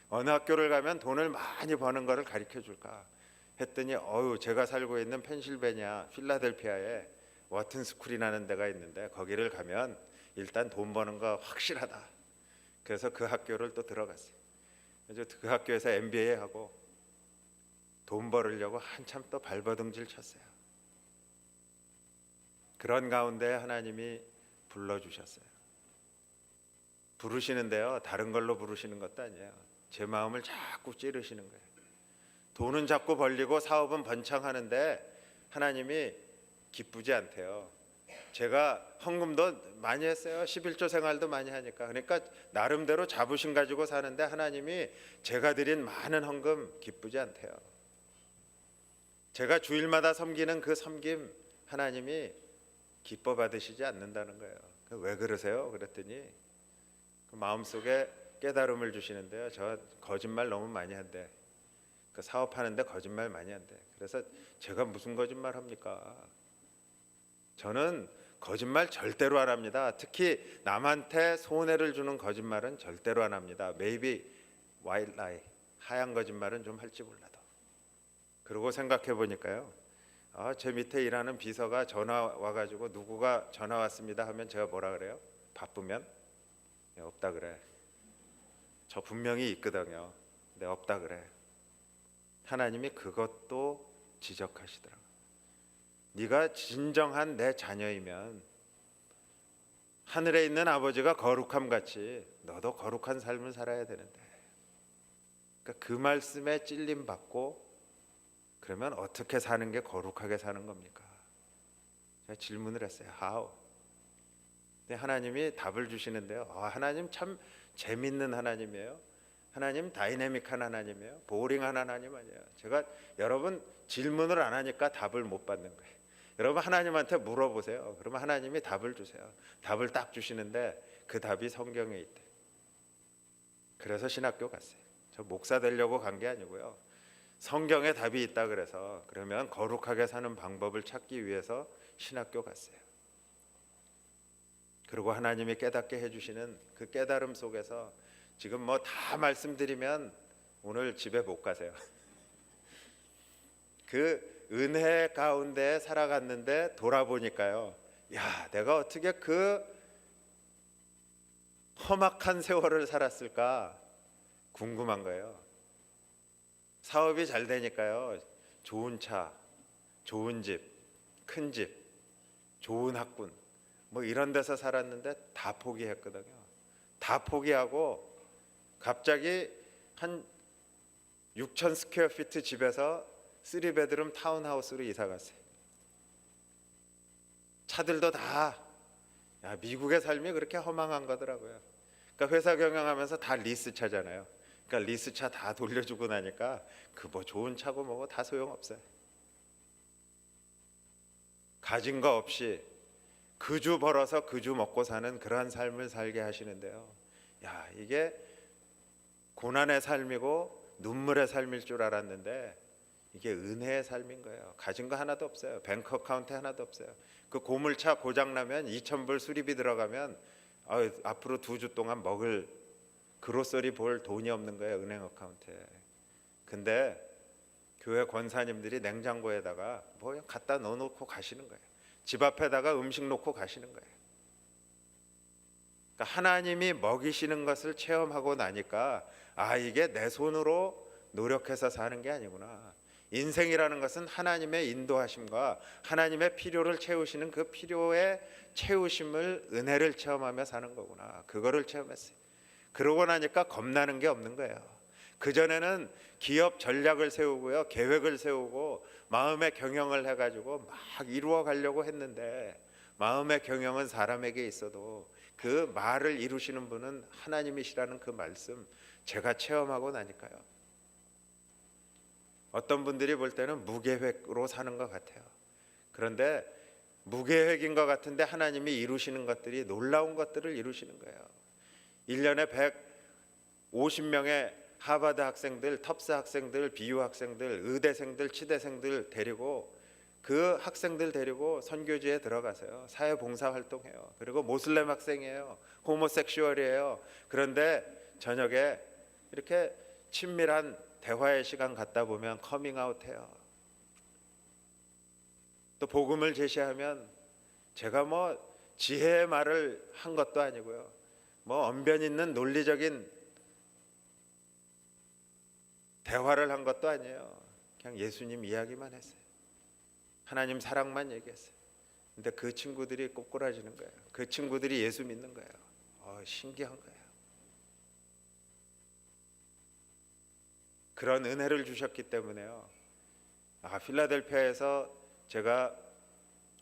어느 학교를 가면 돈을 많이 버는 것을 가르쳐 줄까 했더니 제가 살고 있는 펜실베니아 필라델피아에 워튼 스쿨이라는 데가 있는데 거기를 가면 일단 돈 버는 거 확실하다. 그래서 그 학교를 또 들어갔어요. 그래서 그 학교에서 MBA 하고 돈 벌으려고 한참 또 발버둥질 쳤어요. 그런 가운데 하나님이 불러주셨어요. 부르시는데요, 다른 걸로 부르시는 것도 아니에요. 제 마음을 자꾸 찌르시는 거예요. 돈은 자꾸 벌리고 사업은 번창하는데 하나님이 기쁘지 않대요. 제가 헌금도 많이 했어요. 11조 생활도 많이 하니까. 그러니까 나름대로 자부심 가지고 사는데 하나님이 제가 드린 많은 헌금 기쁘지 않대요. 제가 주일마다 섬기는 그 섬김 하나님이 기뻐 받으시지 않는다는 거예요. 왜 그러세요? 그랬더니 그 마음속에 깨달음을 주시는데요. 저 거짓말 너무 많이 한대. 그 사업하는데 거짓말 많이 한대. 그래서 제가 무슨 거짓말 합니까? 저는 거짓말 절대로 안 합니다. 특히 남한테 손해를 주는 거짓말은 절대로 안 합니다. Maybe white lie, 하얀 거짓말은 좀 할지 몰라도. 그러고 생각해 보니까요. 제 밑에 일하는 비서가 전화 와가지고 누구가 전화 왔습니다 하면 제가 뭐라 그래요? 바쁘면? 없다 그래. 저 분명히 있거든요. 근데 없다 그래. 하나님이 그것도 지적하시더라고요. 네가 진정한 내 자녀이면 하늘에 있는 아버지가 거룩함 같이 너도 거룩한 삶을 살아야 되는데, 그러니까 그 말씀에 찔림 받고 그러면 어떻게 사는 게 거룩하게 사는 겁니까? 제가 질문을 했어요. How? 근데 하나님이 답을 주시는데요. 하나님 참 재밌는 하나님이에요. 하나님 다이내믹한 하나님이에요. 보링한 하나님 아니에요. 제가 여러분 질문을 안 하니까 답을 못 받는 거예요. 여러분 하나님한테 물어보세요. 그러면 하나님이 답을 주세요. 답을 딱 주시는데 그 답이 성경에 있대. 그래서 신학교 갔어요. 저 목사 되려고 간 게 아니고요. 성경에 답이 있다 그래서 그러면 거룩하게 사는 방법을 찾기 위해서 신학교 갔어요. 그리고 하나님이 깨닫게 해주시는 그 깨달음 속에서 지금 뭐 다 말씀드리면 오늘 집에 못 가세요. 그 은혜 가운데 살아갔는데 돌아보니까요. 야, 내가 어떻게 그 험악한 세월을 살았을까 궁금한 거예요. 사업이 잘 되니까요. 좋은 차, 좋은 집, 큰 집, 좋은 학군 뭐 이런 데서 살았는데 다 포기했거든요. 다 포기하고 갑자기 한 6,000 스퀘어 피트 집에서 3베드룸 타운하우스로 이사 갔어요. 차들도 다 미국의 삶이 그렇게 허망한 거더라고요. 그러니까 회사 경영하면서 다 리스 차잖아요. 그러니까 리스 차 다 돌려주고 나니까 그 뭐 좋은 차고 뭐고 다 소용없어요. 가진 거 없이 그 주 벌어서 그 주 먹고 사는 그러한 삶을 살게 하시는데요. 야, 이게 고난의 삶이고 눈물의 삶일 줄 알았는데 이게 은혜의 삶인 거예요. 가진 거 하나도 없어요. 뱅크 어카운트 하나도 없어요. 그 고물차 고장 나면 2,000불 수리비 들어가면 앞으로 2주 동안 먹을 그로서리 볼 돈이 없는 거예요. 은행 어카운트에. 근데 교회 권사님들이 냉장고에다가 뭐 그냥 갖다 넣어놓고 가시는 거예요. 집 앞에다가 음식 놓고 가시는 거예요. 그러니까 하나님이 먹이시는 것을 체험하고 나니까 이게 내 손으로 노력해서 사는 게 아니구나. 인생이라는 것은 하나님의 인도하심과 하나님의 필요를 채우시는 그 필요의 채우심을 은혜를 체험하며 사는 거구나. 그거를 체험했어요. 그러고 나니까 겁나는 게 없는 거예요. 그전에는 기업 전략을 세우고요, 계획을 세우고 마음의 경영을 해가지고 막 이루어 가려고 했는데 마음의 경영은 사람에게 있어도 그 말을 이루시는 분은 하나님이시라는 그 말씀 제가 체험하고 나니까요. 어떤 분들이 볼 때는 무계획으로 사는 것 같아요. 그런데 무계획인 것 같은데 하나님이 이루시는 것들이 놀라운 것들을 이루시는 거예요. 1년에 150명의 하버드 학생들, 텁스 학생들, BU 학생들, 의대생들, 치대생들 데리고 그 학생들 데리고 선교지에 들어가서요. 사회봉사 활동해요. 그리고 모슬렘 학생이에요. 호모섹슈얼이에요. 그런데 저녁에 이렇게 친밀한 대화의 시간 갖다 보면 커밍아웃해요. 또 복음을 제시하면 제가 뭐 지혜의 말을 한 것도 아니고요. 뭐 언변 있는 논리적인 대화를 한 것도 아니에요. 그냥 예수님 이야기만 했어요. 하나님 사랑만 얘기했어요. 근데 그 친구들이 꼬꾸라지는 거예요. 그 친구들이 예수 믿는 거예요. 신기한 거예요. 그런 은혜를 주셨기 때문에요. 필라델피아에서 제가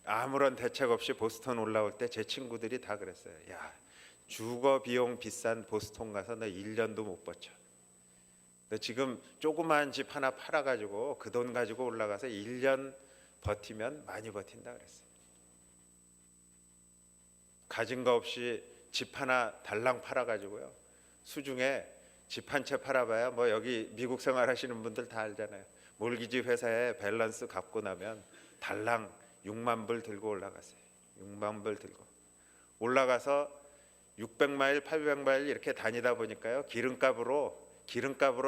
아무런 대책 없이 보스턴 올라올 때 제 친구들이 다 그랬어요. 야, 주거 비용 비싼 보스턴 가서 너 1년도 못 버텨. 너 지금 조그마한 집 하나 팔아가지고 그 돈 가지고 올라가서 1년 버티면 많이 버틴다 그랬어요. 가진 거 없이 집 하나 달랑 팔아가지고요. 수중에 집 한 채 팔아봐야 뭐 여기 미국 생활하시는 분들 다 알잖아요. 몰기지 회사에 밸런스 갚고 나면 달랑 6만 불 들고 올라갔어요. 6만 불 들고 올라가서 600마일, 800마일 이렇게 다니다 보니까요. 기름값으로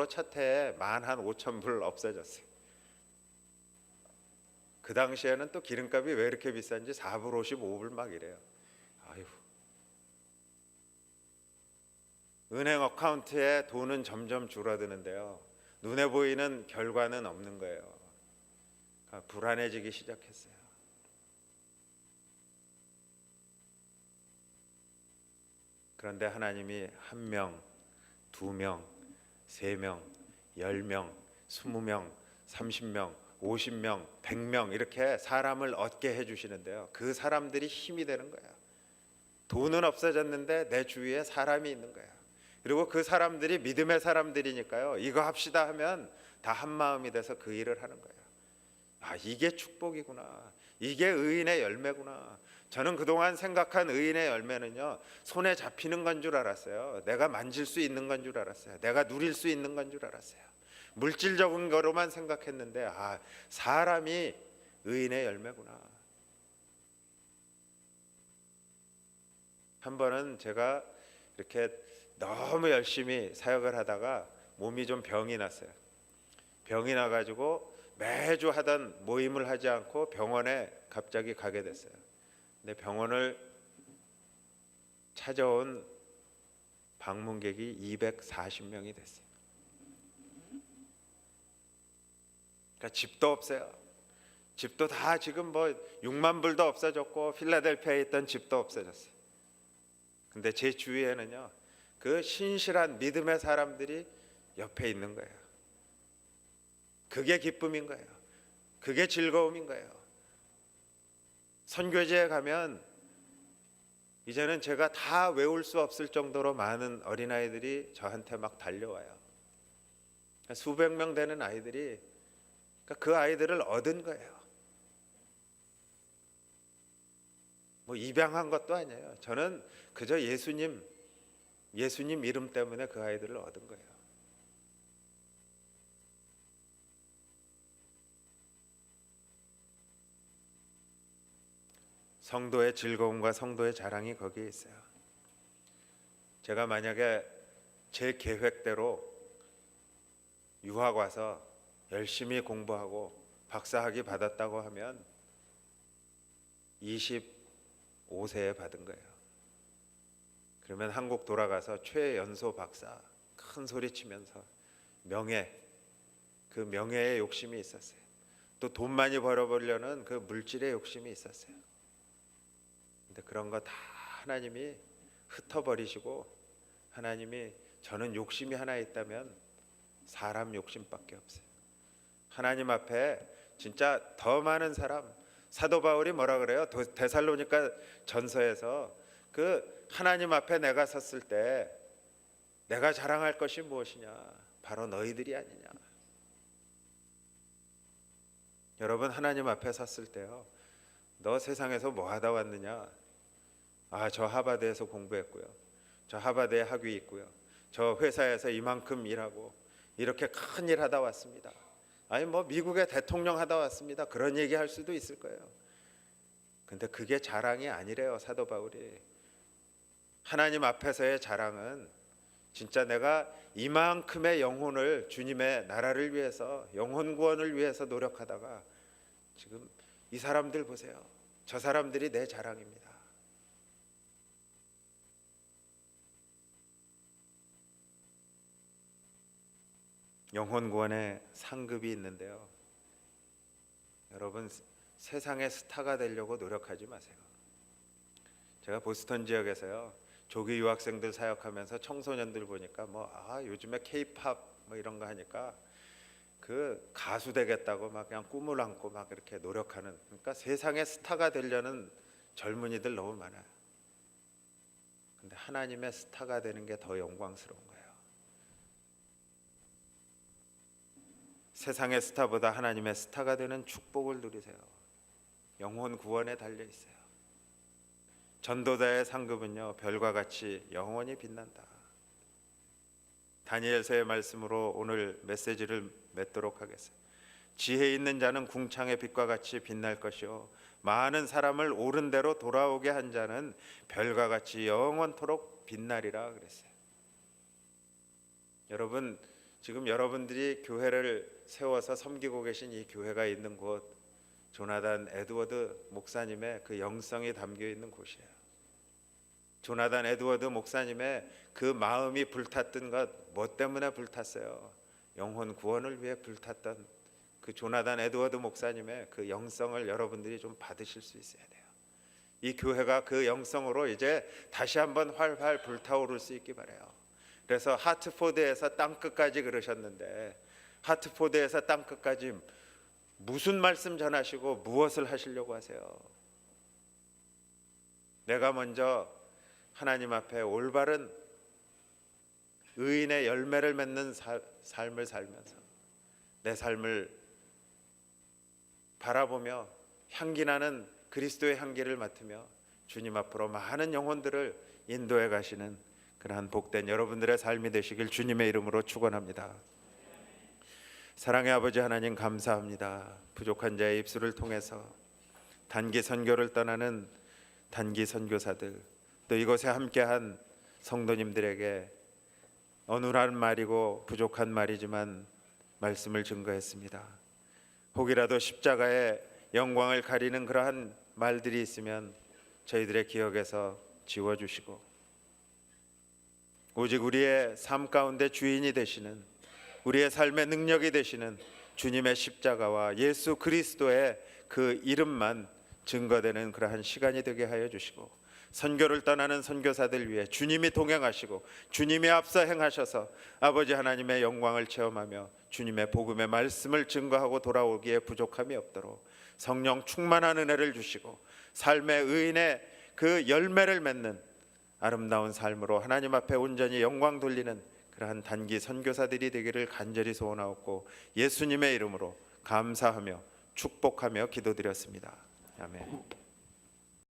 첫 해에 15,000불 없어졌어요. 그 당시에는 또 기름값이 왜 이렇게 비싼지 4불 55불 막 이래요. 아유. 은행 어카운트에 돈은 점점 줄어드는데요. 눈에 보이는 결과는 없는 거예요. 불안해지기 시작했어요. 그런데 하나님이 1명, 2명, 3명, 10명, 20명, 30명, 50명, 100명 이렇게 사람을 얻게 해주시는데요. 그 사람들이 힘이 되는 거예요. 돈은 없어졌는데 내 주위에 사람이 있는 거예요. 그리고 그 사람들이 믿음의 사람들이니까요. 이거 합시다 하면 다 한마음이 돼서 그 일을 하는 거예요. 이게 축복이구나. 이게 의인의 열매구나. 저는 그동안 생각한 의인의 열매는요. 손에 잡히는 건 줄 알았어요. 내가 만질 수 있는 건 줄 알았어요. 내가 누릴 수 있는 건 줄 알았어요. 물질적인 거로만 생각했는데 사람이 의인의 열매구나. 한 번은 제가 이렇게 너무 열심히 사역을 하다가 몸이 좀 병이 났어요. 병이 나가지고 매주 하던 모임을 하지 않고 병원에 갑자기 가게 됐어요. 근데 병원을 찾아온 방문객이 240명이 됐어요. 그러니까 집도 없어요. 집도 다 지금 뭐 6만 불도 없어졌고 필라델피아에 있던 집도 없어졌어요. 근데 제 주위에는요. 그 신실한 믿음의 사람들이 옆에 있는 거예요. 그게 기쁨인 거예요. 그게 즐거움인 거예요. 선교지에 가면 이제는 제가 다 외울 수 없을 정도로 많은 어린아이들이 저한테 막 달려와요. 수백 명 되는 아이들이 그 아이들을 얻은 거예요. 뭐 입양한 것도 아니에요. 저는 그저 예수님 이름 때문에 그 아이들을 얻은 거예요. 성도의 즐거움과 성도의 자랑이 거기에 있어요. 제가 만약에 제 계획대로 유학 와서 열심히 공부하고 박사학위 받았다고 하면 25세에 받은 거예요. 그러면 한국 돌아가서 최연소 박사 큰 소리 치면서 그 명예의 욕심이 있었어요. 또 돈 많이 벌어보려는 그 물질의 욕심이 있었어요. 근데 그런 거 다 하나님이 흩어버리시고 하나님이 저는 욕심이 하나 있다면 사람 욕심밖에 없어요. 하나님 앞에 진짜 더 많은 사람, 사도 바울이 뭐라 그래요? 데살로니가 전서에서 그 하나님 앞에 내가 섰을 때 내가 자랑할 것이 무엇이냐? 바로 너희들이 아니냐. 여러분, 하나님 앞에 섰을 때요, 너 세상에서 뭐 하다 왔느냐? 아, 저 하버드에서 공부했고요, 저 하버드에 학위 있고요, 저 회사에서 이만큼 일하고 이렇게 큰 일 하다 왔습니다. 아니 뭐 미국의 대통령 하다 왔습니다. 그런 얘기 할 수도 있을 거예요. 근데 그게 자랑이 아니래요, 사도 바울이. 하나님 앞에서의 자랑은 진짜 내가 이만큼의 영혼을 주님의 나라를 위해서, 영혼 구원을 위해서 노력하다가 지금 이 사람들 보세요. 저 사람들이 내 자랑입니다. 영혼 구원의 상급이 있는데요, 여러분, 세상의 스타가 되려고 노력하지 마세요. 제가 보스턴 지역에서요, 조기 유학생들 사역하면서 청소년들 보니까 요즘에 K-팝 이런 거 하니까 그 가수 되겠다고 막 그냥 꿈을 안고 막 이렇게 노력하는, 그러니까 세상의 스타가 되려는 젊은이들 너무 많아요. 근데 하나님의 스타가 되는 게 더 영광스러운 거예요. 세상의 스타보다 하나님의 스타가 되는 축복을 누리세요. 영혼 구원에 달려 있어요. 전도자의 상급은요, 별과 같이 영원히 빛난다. 다니엘서의 말씀으로 오늘 메시지를 맺도록 하겠어요. 지혜 있는 자는 궁창의 빛과 같이 빛날 것이요, 많은 사람을 옳은 대로 돌아오게 한 자는 별과 같이 영원토록 빛나리라 그랬어요. 여러분, 지금 여러분들이 교회를 세워서 섬기고 계신 이 교회가 있는 곳, 조나단 에드워드 목사님의 그 영성이 담겨 있는 곳이에요. 조나단 에드워드 목사님의 그 마음이 불탔던 것, 뭐 때문에 불탔어요? 영혼 구원을 위해 불탔던 그 조나단 에드워드 목사님의 그 영성을 여러분들이 좀 받으실 수 있어야 돼요. 이 교회가 그 영성으로 이제 다시 한번 활활 불타오를 수 있기 바라요. 그래서 하트포드에서 땅끝까지 그러셨는데, 하트포드에서 땅끝까지 무슨 말씀 전하시고 무엇을 하시려고 하세요? 내가 먼저 하나님 앞에 올바른 의인의 열매를 맺는 삶을 살면서 내 삶을 바라보며 향기나는 그리스도의 향기를 맡으며 주님 앞으로 많은 영혼들을 인도해 가시는 그러한 복된 여러분들의 삶이 되시길 주님의 이름으로 축원합니다. 사랑의 아버지 하나님, 감사합니다. 부족한 자의 입술을 통해서 단기 선교를 떠나는 단기 선교사들, 또 이곳에 함께한 성도님들에게 어눌한 말이고 부족한 말이지만 말씀을 증거했습니다. 혹이라도 십자가의 영광을 가리는 그러한 말들이 있으면 저희들의 기억에서 지워주시고, 오직 우리의 삶 가운데 주인이 되시는, 우리의 삶의 능력이 되시는 주님의 십자가와 예수 그리스도의 그 이름만 증거되는 그러한 시간이 되게 하여 주시고, 선교를 떠나는 선교사들 위해 주님이 동행하시고 주님이 앞서 행하셔서 아버지 하나님의 영광을 체험하며 주님의 복음의 말씀을 증거하고 돌아오기에 부족함이 없도록 성령 충만한 은혜를 주시고, 삶의 의인의 그 열매를 맺는 아름다운 삶으로 하나님 앞에 온전히 영광 돌리는 그러한 단기 선교사들이 되기를 간절히 소원하옵고 예수님의 이름으로 감사하며 축복하며 기도드렸습니다. 아멘.